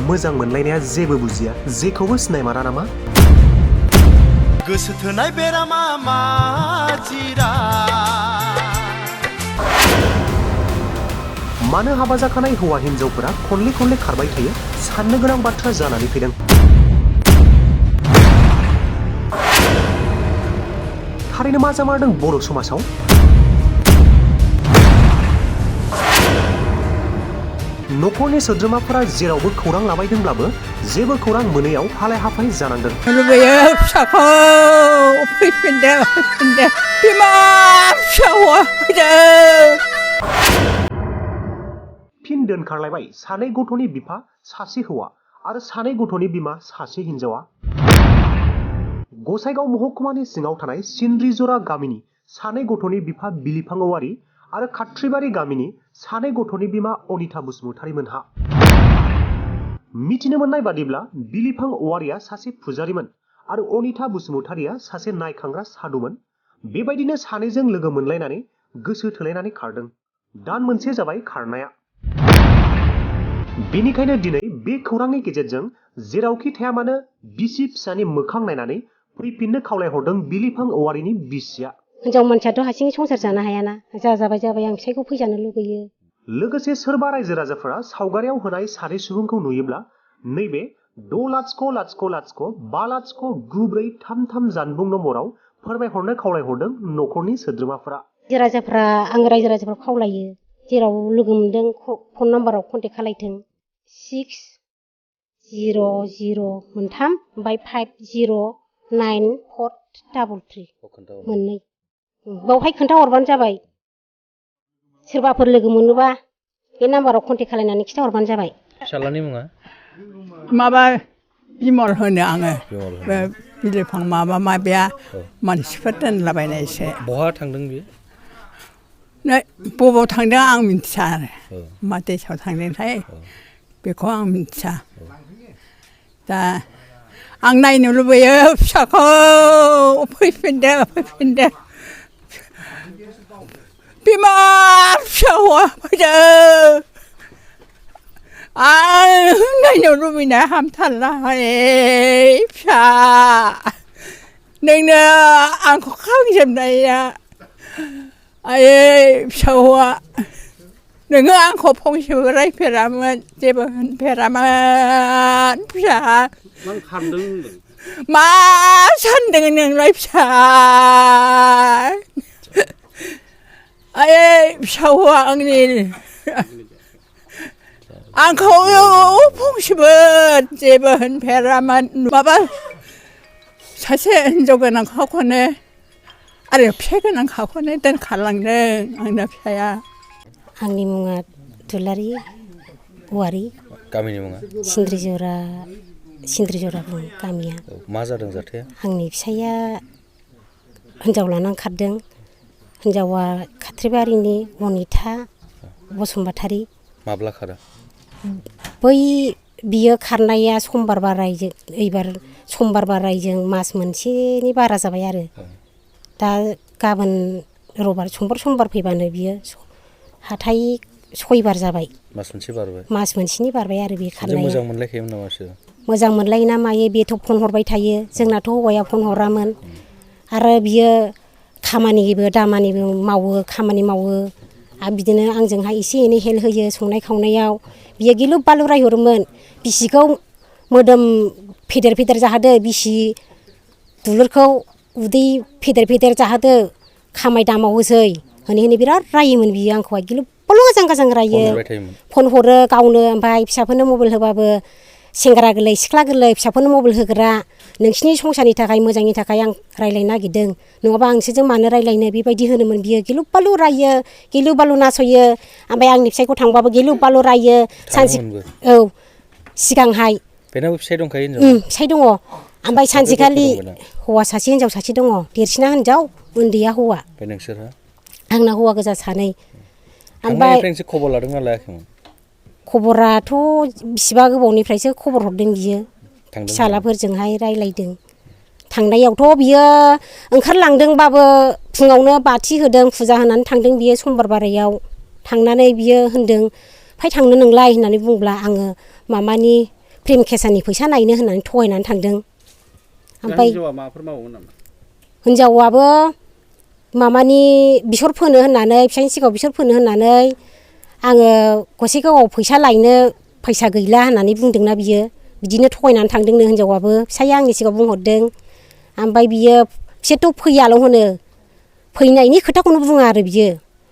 मोजां मोनलायनाया जेबो बुजिया जेखौबो सिनायमारा नामा गोसो थोनाय बेरामा माजिरा मानो हाबा जाखानाय हौवा हिनजावफोरा खनले खनले खारबाय थायो साननो गोनां बाथ्रा जानानै फैदों थारैनो मा जामारदों बर' समाजाव न'खरनि सोद्रोमाफोरा जेरावबो खौरां लाबायदोंब्लाबो जेबो खौरां मोनैयाव हालाय हाफाय जानांदों लुबैयो फिसाखौ फैफिनदो बिमा फिसा हौवा फैदो फिन दोनखारलायबाय सानै गथ'नि बिफा सासे हौवा आरो सानै गथ'नि बिमा सासे हिनजावा गसाइगाव महकुमानि सिङाव थानाय सिन्द्रिजरा गामिनि सानै गथ'नि बिफा बिलिफां औवारि आरो खाथ्रिबारि गामिनि सानै गथ'नि बिमा अनिता बसुमतारी मोनहा मिथिनो मोननाय बादिब्ला बिलिफां औवारिया सासे फुजारिमोन आरो अनिता बसुमतारीया सासे नायखांग्रा साधुमोन बेबायदिनो सानैजों लोगो मोनलायनानै गोसो थोलायनानै खारदों दान मोनसे जाबाय खारनाया बेनिखायनो दिनै बे खौरांनि गेजेरजों जेरावखि थाया मानो बिसि फिसानि मोखां नायनानै फैफिननो खावलायहरदों बिलिफां औवारिनि बिसिया हिनजाव मानसियाथ' हारसिङै संसार जानो हायाना जाबाय आं फिसायखौ फैजानो लुगैयो लोगोसे सोरबा रायजो राजाफोरा सावगारियाव होनाय सानै सुबुंखौ नुयोब्ला नैबे 6,00,5,5,943 जानबुं नम्बराव फोरमायहरनो खावलायहरदों न'खरनि सोद्रोमाफोरा आं रायजो राजाफोरखौ खावलायो जेराव लोगो मोनदों फन नाम्बाराव कन्टेक्ट खालायथों 600 मोनथाम ओमफ्राय 509433 मोननै बावहाय खोन्थाहरबानो जाबाय सोरबाफोर लोगो मोनोबा बे नाम्बाराव कन्टेक्ट खालायनानै खिन्थाहरबानो जाबाय फिसालानि मुङा माबा बिमल होनो आङो बे बिलिफां माबाया मानसिफोर दोनलाबायनायसो बहा थांदों बियो बबाव थांदों आं मिथिया आरो मा देशआव थांदोंथाय बेखौ आं मिथिया दा आं नायनो लुबैयो फिसाखौ फैफिनदो बिमा फिसा हौवा फैदो आं नायनो लुबैनाया हामथारला फिसा नोंनो आंखौ खांजोबनाया आयै फिसा हौवा नोङो आंखौ फंसेबो रायफेरामोन जेबो होनफेरामोन फिसा मा सानदों नोंलाय फिसा आयै फिसा हौवा आंनि आंखौ फंसेबो जेबो होनफेरामोन माबा सासे हिनजाव गोनांखाखौनो आरो फिसाइ गोनांखाखौनो दोनखारलांदों आंना फिसाया आंनि मुङा दुलारि औवारि गामिनि मुङा सिन्द्रिजरा बुङो गामिया मा जादों जाथाया आंनि फिसाइया हिनजाव लानानै खारदों हिनजावा खाथ्रिबारिनि अनिता बसुमतारी माब्ला खारा बियो खारनाया समबार बारायजों मास मोनसेनि बारा जाबाय आरो दा गाबोन रबिबार समबार फैबानो बियो हाथाय 6 बार जाबाय मास मोनसेनि बारबाय आरो बे खारनाया मोजां मोनलायखायोमोन नामा बिसोर मोजां मोनलायो ना मायो बेथ' फन हरबाय थायो जोंनाथ' हौवाया फन हरामोन आरो बियो खामानिबो दामानिबो मावो खामानि मावो आरो बिदिनो आंजोंहाय एसे एनै हेल्प होयो संनाय खावनायाव बियो गिलु बालु रायहरोमोन बिसिखौ मोदोम फेदेर जाहोदो बिसि दुलुरखौ उदै फेदेर जाहोदो खामाय दामावहोसै होनै बिराद रायोमोन बियो आंखौहाय गिलु बालु गाजां रायो फन हरो गावनो ओमफ्राय फिसाफोरनो मबाइल होबाबो सेंग्रा गोरलै सिख्ला गोरलै फिसाफोरनो मबाइल होग्रा नोंसिनि संसारनि थाखाय मोजांनि थाखाय आं रायलायनो नागिरदों नङाबा आंसोरजों मानो रायलायनो बेबायदि होनोमोन बियो गिलु बालु रायो गिलु बालु नासयो ओमफ्राय आंनि फिसाइखौ थांबाबो गिलु बालु रायो सानसे औ सिगांहाय बेनाबो फिसाइ दंखायो फिसाइ दङ ओमफ्राय सानसेखालि हौवा सासे हिनजाव सासे दङ देरसिना हिनजाव उन्दैया हौवा नोंसोरहा आंना हौवा गोजा सानै ओमफ्राय खबर लादोंना लायाखैमोन खबराथ' बिसिबा गोबावनिफ्रायसो खबर हरदों बियो फिसालाफोरजोंहाय रायलायदों थांनायावथ' बियो ओंखारलांदोंबाबो फुङावनो बाथि होदों फुजा होनानै थांदों बियो समबार बारायाव थांनानै बियो होनदों फाय थांनो नोंलाय होननानै बुंब्ला आङो मामानि प्रेम केसानि फैसा नायनो होननानै थगायनानै थांदों ओमफ्राय हिनजावा माबाफोर मावोमोन नामा हिनजावाबो मामानि बेसर फोनो होननानै फिसायनि सिगाङाव बेसर फोनो होननानै आङो गसाइगावआव फैसा लायनो फैसा गैला होननानै बुंदोंना बियो बिदिनो थगायनानै थांदोंनो हिनजावाबो फिसाइया आंनि सिगाङाव बुंहरदों ओमफ्राय बियो बिसोरथ' फैयाल' होनो फैनायनि खोथाखौनो बुङा आरो बियो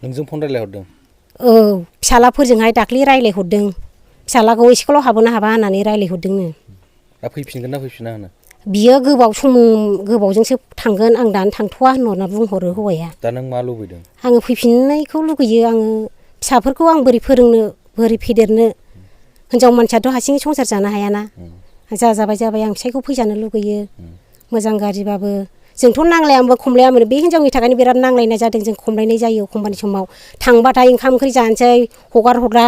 नोंजों फन रायलायहरदों औ फिसालाफोरजोंहाय दाख्लै रायलायहरदों फिसालाखौ स्कुलाव हाबोना हाबा होननानै रायलायहरदोंनो दा फैफिनगोन ना फैफिना होनो बियो गोबावजोंसो थांगोन आं दानो थांथ'वा होनहरना बुंहरो हौवाया दा नों मा लुबैदों आङो फैफिननायखौ लुगैयो आङो फिसाफोरखौ आं बोरै फोरोंनो बोरै फेदेरनो हिनजाव मानसियाथ' हारसिङै संसार जानो हायाना जाबाय आं फिसायखौ फैजानो लुगैयो मोजां गाज्रिबाबो जोंथ' नांलायामोन खमलायामोन बे हिनजावनि थाखायनो बिराद नांलायनाय जादों जों खमलायनाय जायो एखमबानि समाव थांबाथाय ओंखाम ओंख्रि जानोसै हगार हरा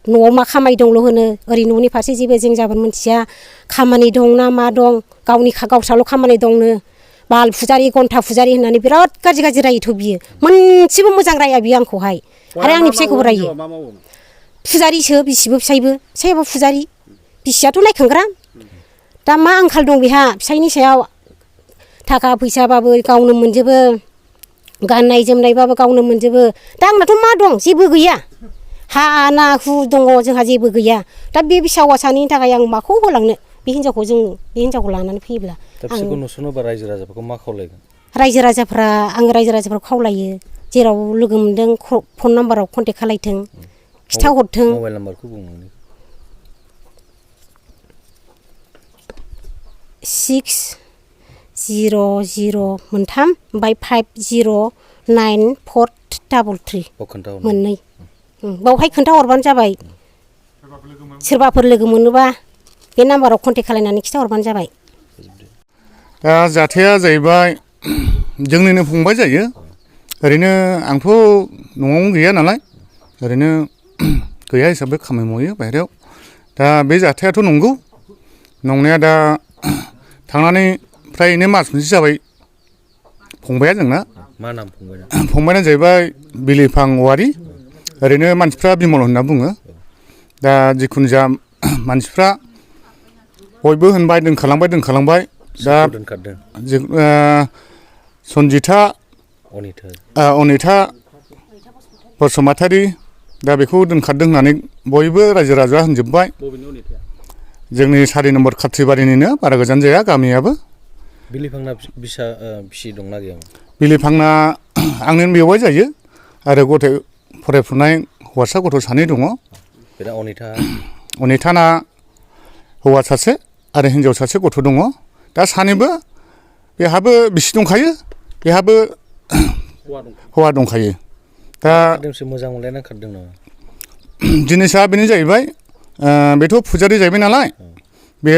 न'आव मा खामानि दंल' होनो ओरै न'नि फारसे जेबो जों जाबोन मिथिया खामानि दं ना मा दं गावस्राल' खामानि दंनो बाल फुजारि घन्टा फुजारि होननानै बिराद गाज्रि रायोथ' बियो मोनसेबो मोजां राया बियो आंखौहाय आरो आंनि फिसायखौबो रायो फुजारिसो बिसिबो फिसायाबो फुजारि बिसियाथ' नायखांग्रा दा मा आंखाल दं बेहा फिसायनि सायाव थाखा फैसाबाबो गावनो मोनजोबो गाननाय जोमनायबाबो गावनो मोनजोबो दा आंनाथ' मा दं जेबो गैया हा ना हु दङ जोंहा जेबो गैया दा बे फिसा हौवा सानैनि थाखाय आं माखौ होलांनो बे हिनजावखौ लानानै फैयोब्ला बिसोरखौ नुसनोबा रायजो राजाफोरखौ मा खावलायगोन रायजो राजाफोरखौ खावलायो जेराव लोगो मोन्दों फन नाम्बाराव कन्टेक्ट खालायथों खिथाहरथों मबाइल नाम्बारखौ बुं नोंनि 600 मोनथाम ओमफ्राय 509433 मोननै बावहाय खोन्थाहरबानो जाबाय सोरबाफोर लोगो मोनोबा बे नाम्बाराव कन्टेक्ट खालायनानै खिथाहरबानो जाबाय दा जाथाया जाहैबाय जोंनिनो फंबाय जायो ओरैनो आंथ' न'आवनो गैया नालाय ओरैनो गैया हिसाबै खामानि मावो बाहेरायाव दा बे जाथायाथ' नंगौ नंनाया दा थांनानै फ्रायनो मास मोनसे जाबाय फंबाया जोंना मा नाम फंबायना जाहैबाय बिलिफां औवारि ओरैनो मानसिफ्रा बिमल होनना बुङो दा जिखुनु जा मानसिफ्रा बयबो होनबाय दोनखालांबाय दा सन्जिथा अनिथा बसुमतारी दा बेखौ दोनखारदों होननानै बयबो रायजो राजा होनजोब्बाय जोंनि 4 नम्बर खाथ्रिबारिनिनो बारा गोजान जाया गामियाबो बिलिफांना बिसि दंना गैयामोन बिलिफांना आंनो बेवाइ जायो आरो गथ' फरायफुनाय हौवासा गथ' 2 दङ अनिथाना हौवा सासे आरो हिनजाव सासे गथ' दङ दा सानैबो बेहाबो बिसि दंखायो बेहाबो हौवा दंखायो दा मोजां मोनलायना खारदों नामा जिनिसा बेनो जाहैबाय बेथ' फुजारि जाहैबाय नालाय बे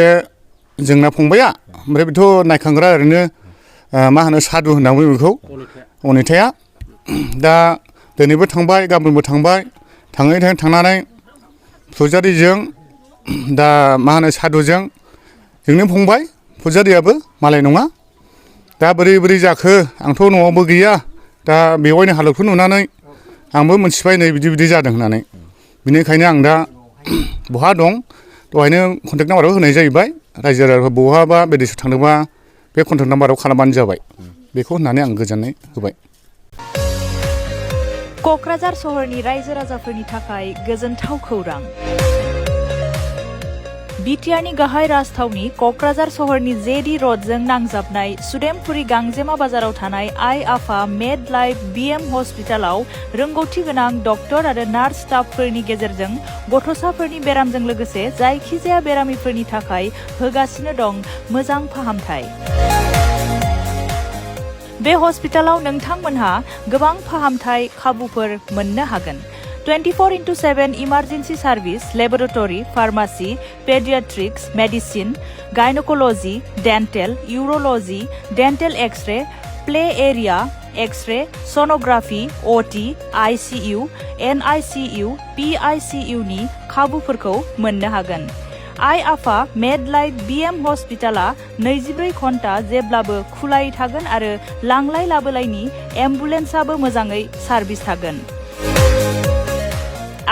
जोंना फंबाया ओमफ्राय बेथ' नायखांग्रा ओरैनो मा होनो सादु होनना बुङो बेखौ अनिथाया दा दिनैबो थांबाय गाबोनबो थांबाय थांनानै फुजारिजों दा मा होनो सादुजों जोंनो फंबाय फुजारियाबो मालाय नङा दा बोरै जाखो आंथ' न'आवबो गैया दा बेवाइनि हालोदखौ नुनानै आंबो मोनथिबाय नै बिदि जादों होननानै बिनिखायनो आं दा बहा दं दहायनो कन्टेक्ट नाम्बाराव होनाय जाहैबाय रायजो राजाफोर बहाबा बेदेशआव थांदोंबा बे कन्टेक्ट नाम्बाराव खालामबानो जाबाय बेखौ होननानै आं गोजोननाय होबाय क'क्राझार सहरनि रायजो राजाफोरनि थाखाय गोजोनथाव खौरां बिटिआरनि गाहाय राजथावनि क'क्राझार सहरनि जेडि र'डजों नांजाबनाय सुदेमपुरि गांजेमा बाजाराव थानाय आइ आफा मेड लाइफ बिएम हस्पिटालाव रोंगौथि गोनां डक्टर आरो नार्स स्टाफफोरनि गेजेरजों गथ'साफोरनि बेरामजों लोगोसे जायखिजाया बेरामिफोरनि थाखाय होगासिनो दं मोजां फाहामथाय बे हस्पिटालाव नोंथांमोनहा गोबां फाहामथाय खाबुफोर मोननो हागोन 24/7 emergency service laboratory pharmacy paediatrics medicine gynaecology dental urology dental X ray play area X ray sonography OT ICU NICU PICU नि खाबुफोरखौ मोननो हागोन आइ आफा मेड लाइफ बिएम हस्पिटाला 24 घन्टा जेब्लाबो खुलायै थागोन आरो लांलाय लाबोलायनि एम्बुलेन्सआबो मोजाङै सार्भिस थागोन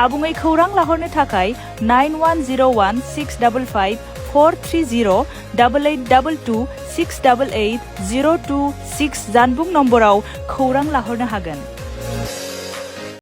आबुङै खौरां लाहरनो थाखाय 9101655430 8822 688 026 जानबुं नम्बराव खौरां लाहरनो हागोन।